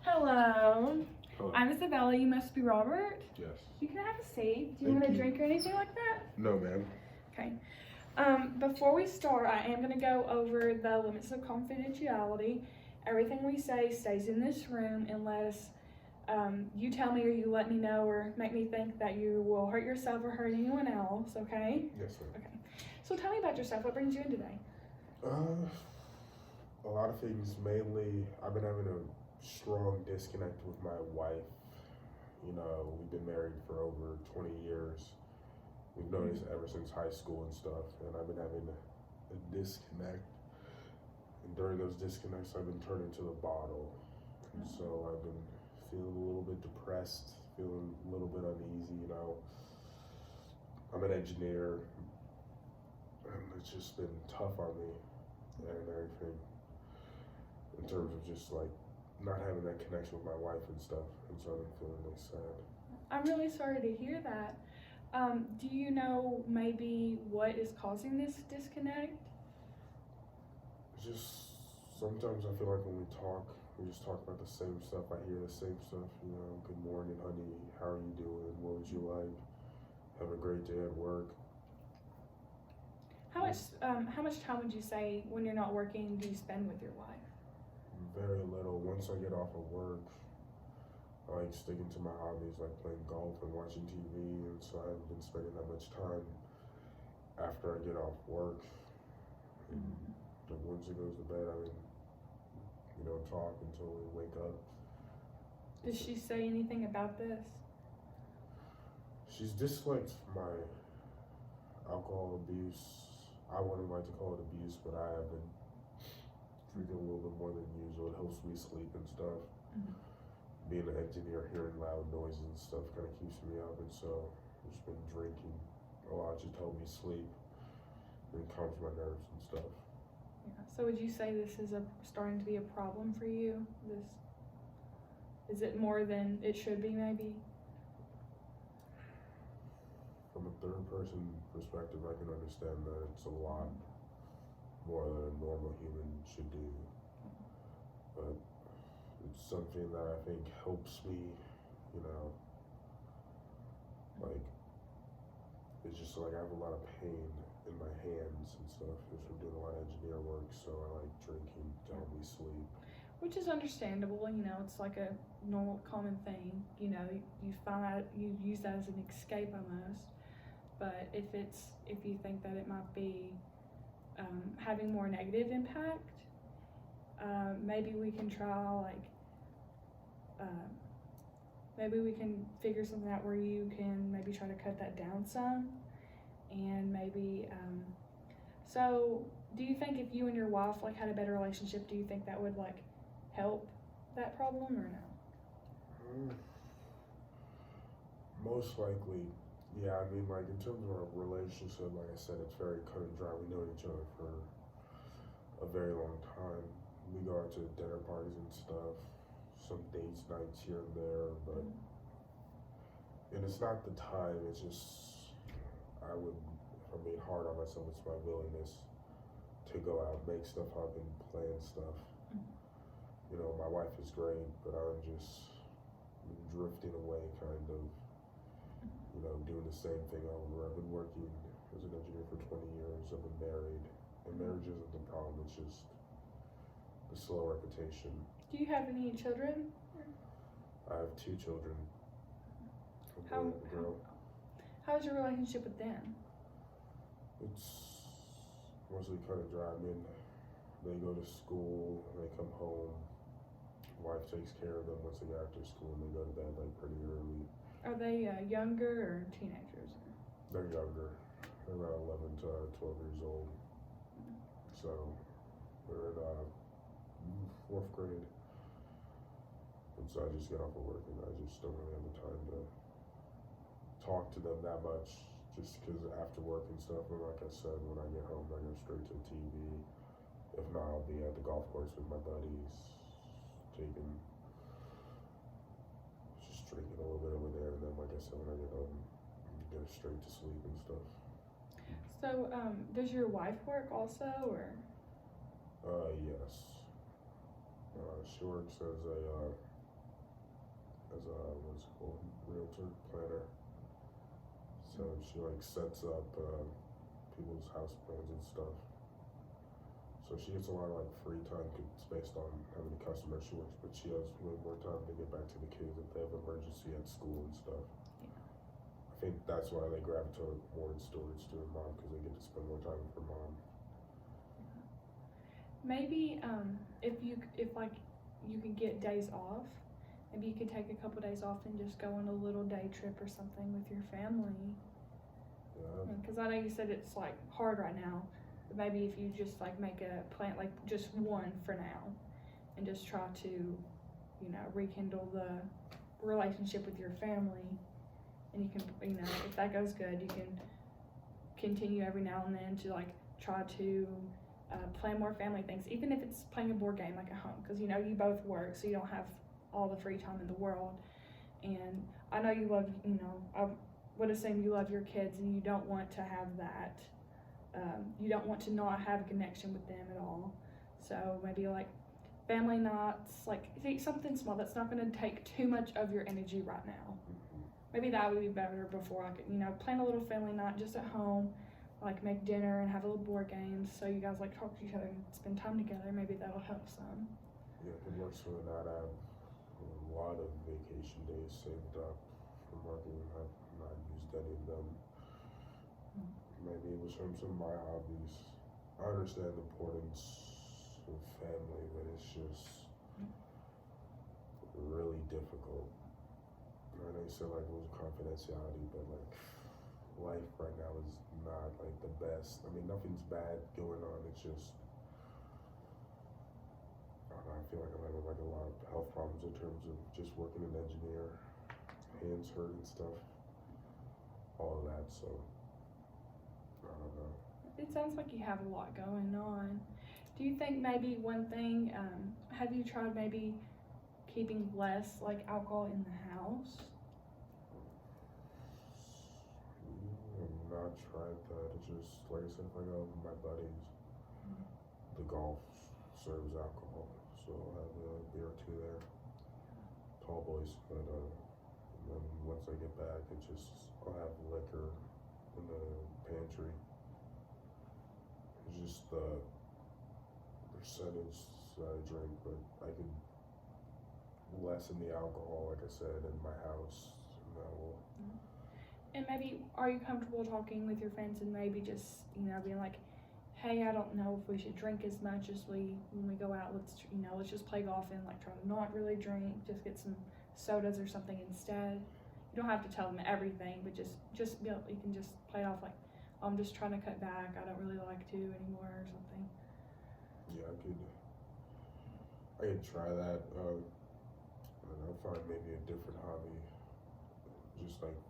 Hello. Hello. I'm Isabella. You must be Robert. Yes. You can have a seat. Do you Thank want a you. drink or anything like that? No, ma'am. Okay. Before we start, I am going to go over the limits of confidentiality. Everything we say stays in this room unless you tell me or you let me know or make me think that you will hurt yourself or hurt anyone else, okay? Yes, ma'am. Okay. So tell me about yourself. What brings you in today? A lot of things. Mainly, I've been having a strong disconnect with my wife. You know, we've been married for over 20 years. We've known each ever since high school and stuff, and I've been having a disconnect. And during those disconnects, I've been turning to the bottle. And so I've been feeling a little bit depressed, feeling a little bit uneasy, you know. I'm an engineer, and it's just been tough on me and everything in terms of just like not having that connection with my wife and stuff, and so I've been feeling really sad. I'm really sorry to hear that. Do you know maybe what is causing this disconnect? Just sometimes I feel like when we just talk about the same stuff. I hear the same stuff, you know, good morning, honey, how are you doing? What would you like? Have a great day at work. How much time would you say when you're not working do you spend with your wife? Very little. Once I get off of work, I like sticking to my hobbies like playing golf and watching TV, and so I haven't been spending that much time after I get off work. And once it goes to bed, I mean, we don't talk until we wake up. Does she say anything about this? She's disliked my alcohol abuse. I wouldn't like to call it abuse, but I have been drinking a little bit more than usual. It helps me sleep and stuff. Being an engineer, hearing loud noises and stuff kind of keeps me up, and so I've just been drinking a lot to help me sleep and calms my nerves and stuff. Yeah. So would you say this is starting to be a problem for you? Is it more than it should be, maybe? From a third person perspective, I can understand that it's a lot more than a normal human should do, but it's something that I think helps me, you know, like, it's just like I have a lot of pain in my hands and stuff just from doing a lot of engineer work, so I like drinking to help me sleep. Which is understandable, you know, it's like a normal, common thing, you know, you find out, you use that as an escape almost, but if you think that it might be having more negative impact, maybe we can try maybe we can figure something out where you can maybe try to cut that down some, and maybe so do you think if you and your wife like had a better relationship, do you think that would like help that problem or no? Most likely, yeah. I mean, like in terms of our relationship, like I said, it's very cut and dry. We know each other for a very long time. We go out to dinner parties and stuff, some dates nights here and there, but and it's not the time. It's just if I'm being hard on myself, it's my willingness to go out, make stuff up, and plan stuff. You know, my wife is great, but I'm just drifting away, kind of, you know, doing the same thing over. I've been working as an engineer for 20 years. I've been married, and marriage isn't the problem. It's just the slow reputation. Do you have any children? I have 2 children, a boy and a girl. How's your relationship with them? It's mostly kind of dry. I mean, they go to school, they come home. Wife takes care of them once they get after school, and they go to bed like pretty early. Are they younger or teenagers? They're younger. They're about 11 to 12 years old. So they're in 4th grade. And so I just get off of work, and I just don't really have the time to talk to them that much, just because after work and stuff, and like I said, when I get home, I go straight to the TV. If not, I'll be at the golf course with my buddies, just drinking a little bit over there, and then like I said, when I get home, I go straight to sleep and stuff. So, does your wife work also, or? Yes. She works as a as a what's it called, realtor planner. So she like sets up people's house plans and stuff. So she gets a lot of like free time. It's based on how many customers she works, but she has way more time to get back to the kids if they have emergency at school and stuff. I think that's why they gravitate more in storage to her mom, because they get to spend more time with her mom. Maybe if like you could get days off, maybe you could take a couple days off and just go on a little day trip or something with your family. Yeah. Because I know you said it's like hard right now, but maybe if you just like make a plan, like just one for now, and just try to, rekindle the relationship with your family, and you can, if that goes good, you can continue every now and then to like try to plan more family things, even if it's playing a board game like at home, because you both work, so you don't have all the free time in the world. And I know you love, I would assume you love your kids and you don't want to have that, you don't want to not have a connection with them at all. So maybe like family nights, like something small that's not going to take too much of your energy right now. Maybe that would be better before I could, plan a little family night just at home, like make dinner and have a little board games, so you guys like talk to each other and spend time together. Maybe that'll help some. Yeah, it works for that. I have a lot of vacation days saved up from working and have not used any of them. Maybe in terms of my hobbies, I understand the importance of family, but it's just really difficult. I know you said like it was confidentiality, but like life right now is not like the best. I mean, nothing's bad going on. It's just, I don't know, I feel like I'm having like a lot of health problems in terms of just working an engineer, hands hurt and stuff, all of that. So I don't know. It sounds like you have a lot going on. Do you think maybe one thing, have you tried maybe keeping less like alcohol in the house? I've not tried that. It's just, like I said, if I go with my buddies, the golf serves alcohol, so I'll have a beer or two there. Tall boys, but then once I get back, I'll have liquor in the pantry. It's just the percentage that I drink, but I could lessen the alcohol, like I said, in my house, and that will. And maybe, are you comfortable talking with your friends and maybe just, being like, hey, I don't know if we should drink as much as when we go out, let's just play golf and like try to not really drink, just get some sodas or something instead. You don't have to tell them everything, but just you can just play it off like, I'm just trying to cut back, I don't really like to anymore or something. Yeah, I could try that. And I'll find maybe a different hobby, just like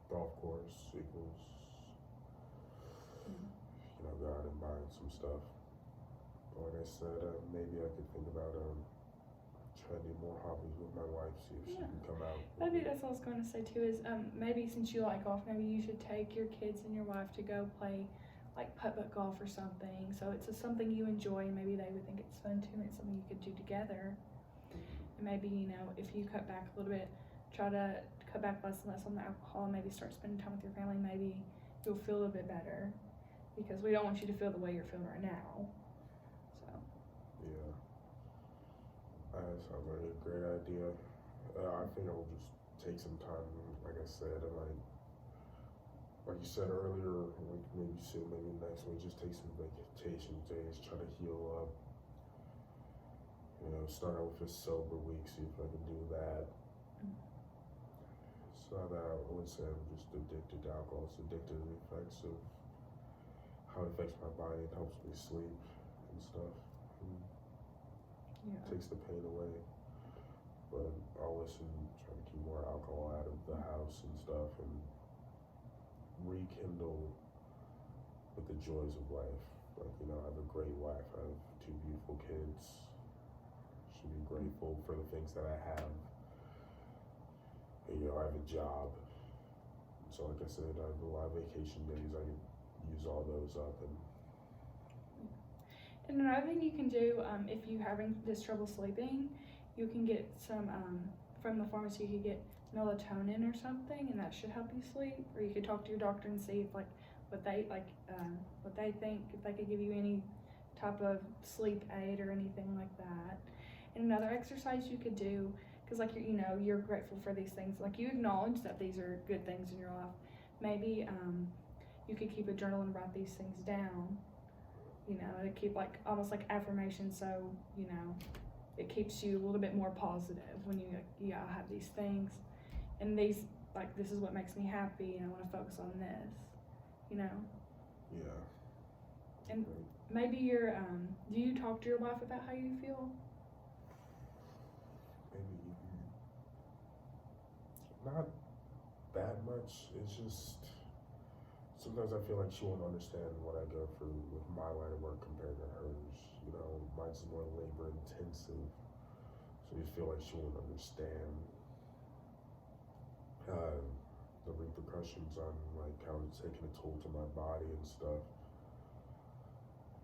golf course equals, go out and buying some stuff. But like I said, maybe I could think about trying to do more hobbies with my wife, see if she can come out. Maybe that's what I was going to say too, is maybe since you like golf, maybe you should take your kids and your wife to go play like putt-putt golf or something, so it's something you enjoy and maybe they would think it's fun too, and it's something you could do together. And maybe, if you cut back a little bit, try to cut back less and less on the alcohol, and maybe start spending time with your family, maybe you'll feel a bit better, because we don't want you to feel the way you're feeling right now. So. Yeah. That sounds like a great idea. I think I will just take some time, like I said, and like you said earlier, maybe next week, just take some vacation days, try to heal up. Start out with a sober week, see if I can do that. It's not that I would say I'm just addicted to alcohol, it's addicted to the effects of how it affects my body. It helps me sleep and stuff. It takes the pain away. But I'll listen, try to keep more alcohol out of the house and stuff, and rekindle with the joys of life. Like, I have a great wife, I have 2 beautiful kids. Should be grateful for the things that I have. And, I have a job. So like I said, I have a lot of vacation days. I can use all those up. And another thing you can do, if you're having this trouble sleeping, you can get some from the pharmacy you could get melatonin or something, and that should help you sleep. Or you could talk to your doctor and see if like what they think, if they could give you any type of sleep aid or anything like that. And another exercise you could do, because like you're grateful for these things, like you acknowledge that these are good things in your life. Maybe you could keep a journal and write these things down. To keep like almost like affirmations, so it keeps you a little bit more positive when you I have these things, and these like this is what makes me happy, and I want to focus on this. Yeah. And maybe do you talk to your wife about how you feel? Maybe not that much. It's just sometimes I feel like she won't understand what I go through with my line of work compared to hers. Mine's more labor intensive, so you feel like she won't understand the repercussions on like how it's taking a toll to my body and stuff.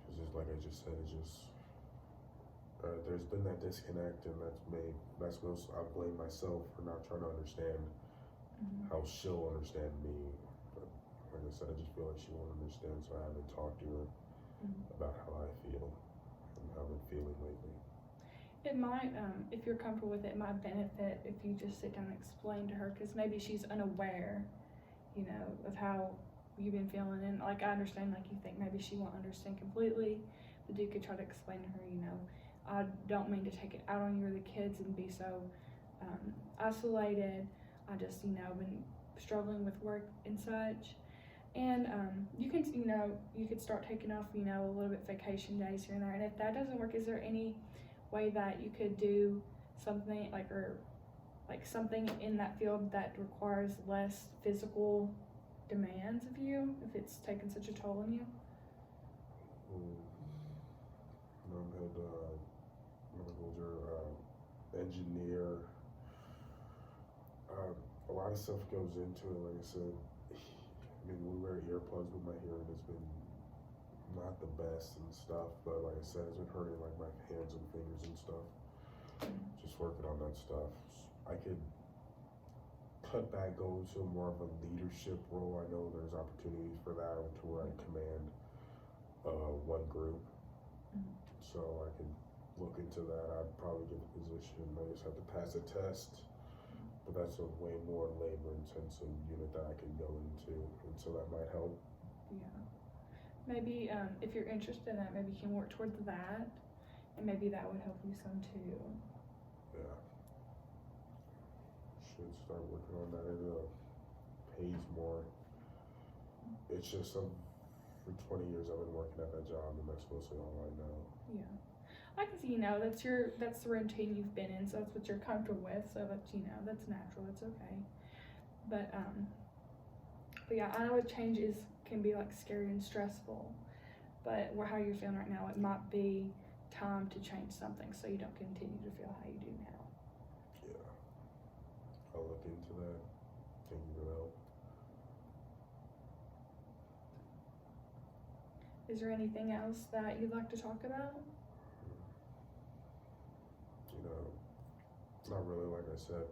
Because just like I just said, there's been that disconnect, and I'll blame myself for not trying to understand how she'll understand me. But like I said, I just feel like she won't understand, so I haven't talked to her about how I feel and how I've been feeling lately. It might, if you're comfortable with it, it might benefit if you just sit down and explain to her, because maybe she's unaware, of how you've been feeling. And like I understand, like you think maybe she won't understand completely, but you could try to explain to her, I don't mean to take it out on you or the kids and be so isolated. I just, been struggling with work and such. And you can, you could start taking off, a little bit vacation days here and there. And if that doesn't work, is there any way that you could do something like something in that field that requires less physical demands of you if it's taken such a toll on you? Engineer. A lot of stuff goes into it. Like I said, we wear earplugs, but my hearing has been not the best and stuff. But like I said, it's been hurting like my hands and fingers and stuff. Just working on that stuff. I could cut back, go into more of a leadership role. I know there's opportunities for that to where I command one group. So I could look into that. I'd probably get the position. I just have to pass a test. But that's a way more labor-intensive unit that I could go into, and so that might help. Yeah. Maybe if you're interested in that, maybe you can work towards that, and maybe that would help you some too. Yeah. Should start working on that. It pays more. It's just for 20 years I've been working at that job, and that's mostly all I know. Yeah. I can see, that's the routine you've been in, so that's what you're comfortable with, so that's, that's natural, it's okay. But yeah, I know changes can be like scary and stressful, but how you're feeling right now, it might be time to change something so you don't continue to feel how you do now. Yeah. I'll look into that. Thank you for the help. Is there anything else that you'd like to talk about? Not really, like I said.